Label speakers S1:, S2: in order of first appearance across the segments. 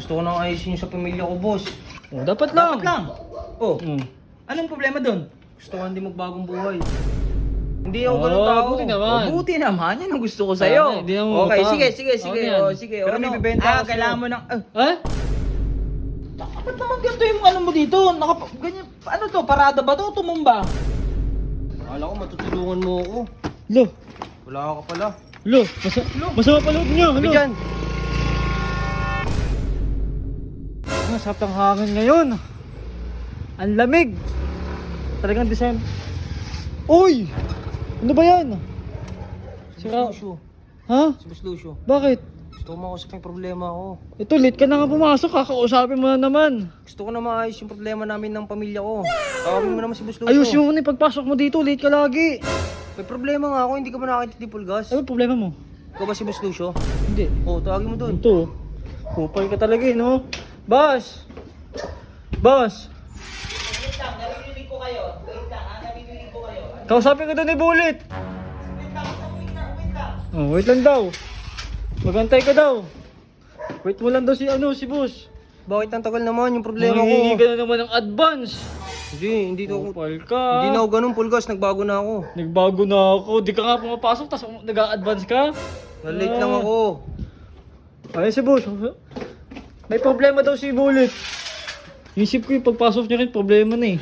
S1: Gusto ko nang ayusin yung sa pamilya ko, boss.
S2: Oh, dapat lang.
S3: Dapat lang. Oh,
S2: Hmm.
S3: anong problema doon?
S1: Gusto ko hindi magbagong buhay. Hindi ako ganun
S2: Oh,
S1: tao.
S2: buti naman.
S3: Buti naman, yan ang gusto ko sa'yo.
S2: Hindi naman
S3: Okay,
S2: utang.
S3: sige.
S2: Okay yan.
S3: Oh, sige.
S1: Pero
S3: Ano?
S1: may bibenta ako sa'yo.
S3: Kailangan mo ng...
S2: Ha?
S3: Ba't naman ganito yung ano mo dito? Ganyan, ano to? Parada ba to? Tumumba?
S1: Akala ko matutulungan mo ako.
S2: Lo.
S1: Wala ka pala.
S2: Lo. Masama pa loob niyo.
S1: Sabi
S2: Lo.
S1: dyan.
S2: Ang sarap ng hangin ngayon. Ang lamig. Talagang December. Uy! Ano ba yan?
S1: Si
S2: Sira.
S1: Lucio.
S2: Ha?
S1: Si Boss Lucio.
S2: Bakit?
S1: Gusto ko makausap yung problema ko.
S2: Ito, late ka na nga pumasok. Kakausapin mo na naman.
S1: Gusto ko na maayos yung problema namin ng pamilya ko. Tawagin mo naman si Boss Lucio.
S2: Ayusin mo muna yung pagpasok mo dito. Late ka lagi.
S1: May problema nga ako. Hindi ka ba nakakita ni Pulgas?
S2: Ano problema mo?
S1: Ikaw ba si Boss Lucio?
S2: Hindi.
S1: Oo, tawagin mo doon.
S2: Ito. Kupal ka talaga eh, no? Boss! Boss!
S3: Wait lang, naririnig ko kayo. Naririnig ko kayo.
S2: Kausapin ko doon ni Bullet.
S3: Wait lang.
S2: Oh, wait lang daw. Magantay ka daw. Wait mo lang daw si boss.
S1: Bakit ang tagal naman yung problema
S2: Mangingi
S1: ko?
S2: ka na naman ng advance.
S1: Hindi to ako.
S2: Kupal ka.
S1: Hindi na ako ganun, Pulgas. Nagbago na ako.
S2: Nagbago na ako. Di ka nga pumapasok, tapos nag-a-advance ka.
S1: Na-late lang ako.
S2: Ayun si boss. May problema daw si Bullet. Isip ko yung pagpasok niya rin, problema na eh.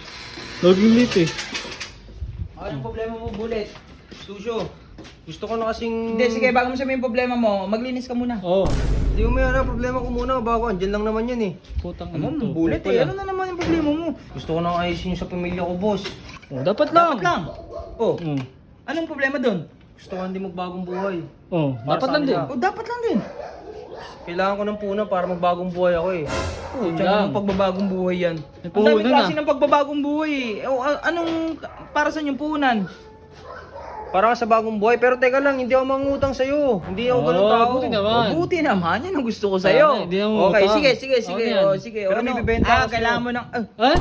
S2: Laging late eh.
S1: Anong problema mo, Bullet? Lucio, gusto ko na kasing...
S3: Hindi, sige, bago mo sabihin yung problema mo, maglinis ka muna.
S2: Oo.
S1: Hindi mo may problema ko muna. Bago, andyan lang naman yan eh.
S2: Putang
S3: Ano,
S2: ano to.
S3: bulit eh. Ano na naman yung problema mo?
S1: Gusto ko nang ayusin yung sa pamilya ko, boss.
S2: Oh, dapat lang.
S3: Dapat lang. Oh,
S2: Hmm.
S3: anong problema doon?
S1: Gusto ko hindi magbagong buhay.
S2: Oh,
S1: Para
S2: dapat
S1: sa
S2: lang din.
S1: kanila.
S3: Oh, dapat lang din.
S1: Kailangan ko ng puno para magbagong buhay ako eh.
S3: Oh,
S2: Yun
S3: tiyan
S2: lang.
S3: ng pagbabagong buhay yan.
S2: May
S3: Ang dami
S2: puhunan
S3: klase
S2: na.
S3: ng pagbabagong buhay eh. Oh, anong, para saan yung puhunan?
S1: Para ka sa bagong buhay. Pero teka lang, hindi ako mangutang sa'yo. Hindi ako ganun
S2: Oh,
S1: tao.
S2: buti naman.
S3: Buti naman, yan ang gusto ko sa'yo.
S2: Hindi naman
S3: Okay,
S2: utang.
S3: sige.
S2: Okay yan.
S3: Oh, sige.
S1: Pero may bibenta ako sa'yo.
S3: Kailangan mo ng...
S2: Ha?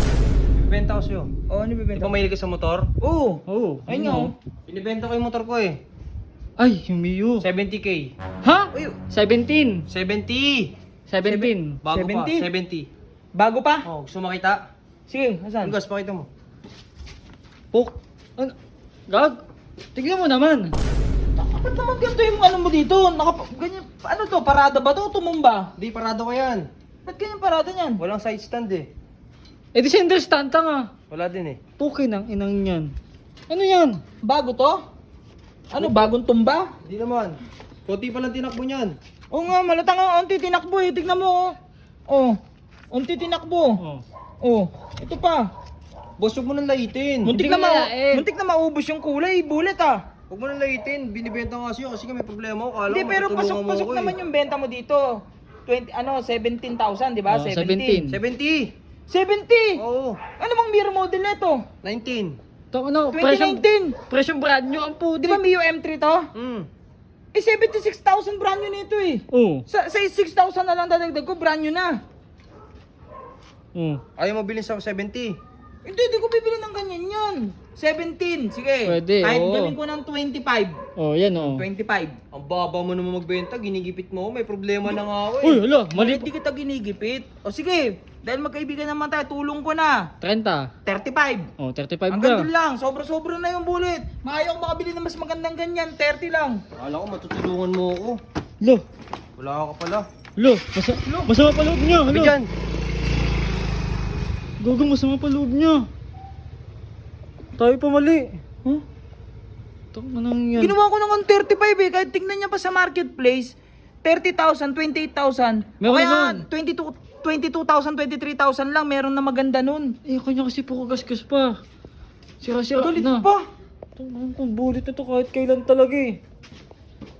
S1: Binibenta ko sa'yo.
S3: Oh, ano
S1: Di
S3: bibenta?
S1: ba mahilig ka sa motor?
S3: Oo.
S2: Oo.
S3: Ayun nga oh.
S1: Binibenta ko yung motor ko eh.
S2: Ay, humiyo.
S1: 70k.
S2: Ha?
S3: Uy,
S2: 17.
S1: 70!
S2: 17.
S1: Bago
S3: 70?
S1: pa, 70.
S3: bago pa?
S1: Oh, gusto makita?
S3: Sige, asan?
S1: Pulgas, pakita mo.
S2: Puk. Ano? Gag. Tignan mo naman.
S3: Ba't naman ganito yung ano mo dito? Ganyan, ano to? Parada ba to? Tumumba?
S1: Di, parado ko yan.
S3: Ba't ganyan parada niyan?
S1: Walang side stand eh.
S2: Eh di sender stand nga.
S1: Wala din eh.
S2: Pukin ang inang yan. Ano yan?
S3: Bago to? Ano, bagong tumba?
S1: Di naman. Konti pa lang tinakbo niyan.
S3: Oo nga, malatang ang onti tinakbo eh. Tignan mo oh. Oh, onti tinakbo.
S2: Oh.
S3: Oh, ito pa.
S1: Boss, huwag mo nang laitin.
S3: Muntik
S2: Hindi
S3: na,
S2: ko malain.
S3: muntik na maubos yung kulay. Bullet ah.
S1: Huwag mo nang laitin. Binibenta nga sa'yo kasi may problema ako. Kala
S3: Hindi,
S1: ko
S3: pero
S1: matutulungan mo
S3: pasok-pasok
S1: ako
S3: naman
S1: eh.
S3: yung benta mo dito. 17,000, di ba?
S2: Oh, 17.
S1: 70!
S3: 70!
S1: Oo.
S3: Ano bang mirror model na ito?
S1: 19.
S2: Ito ano,
S3: 2019.
S2: presyong brand new ang
S3: Di
S2: puti.
S3: ba Mio M3 to?
S1: Hmm.
S3: Eh, 76,000 brand new nito eh.
S2: Oo.
S3: Sa 6,000 na lang dadagdag ko, brand new na.
S2: Oo.
S1: Ayaw mo bilhin sa 70.
S3: Hindi ko bibili ng ganyan yan. 17, sige.
S2: Pwede,
S3: Kahit
S2: oo.
S3: gawin ko ng 25.
S2: Oh, yan oh.
S3: 25.
S1: Ang baba mo naman magbenta. Ginigipit mo ako. May problema na nga ako eh.
S2: Uy, hala, mali.
S3: Hindi kita ginigipit. O sige, dahil magkaibigan naman tayo, tulong ko na.
S2: 30.
S3: 35.
S2: Oh, 35
S3: Hanggang
S2: ka.
S3: doon lang, sobra-sobra na yung bullet. Maayaw ko makabili ng mas magandang ganyan, 30 lang.
S1: Akala ko matutulungan mo ako.
S2: Lo.
S1: Wala ka pala.
S2: Lo. Masama pa loob niya.
S1: Sabi
S2: Lo.
S1: dyan.
S2: Gogo, masama pa loob niya. Tayo pa mali. Huh? Ito ka nang yan.
S3: Ginawa ko naman 35 eh, kahit tingnan niya pa sa marketplace, 30,000, 28,000. O
S2: Meron
S3: kaya
S2: nun.
S3: 22,000, 23,000 lang, meron na maganda nun.
S2: Eh, kanya kasi pukagasgas pa. Sira-sira
S3: Galit
S2: na.
S3: pa.
S2: Itong bulit na to kahit kailan talaga eh.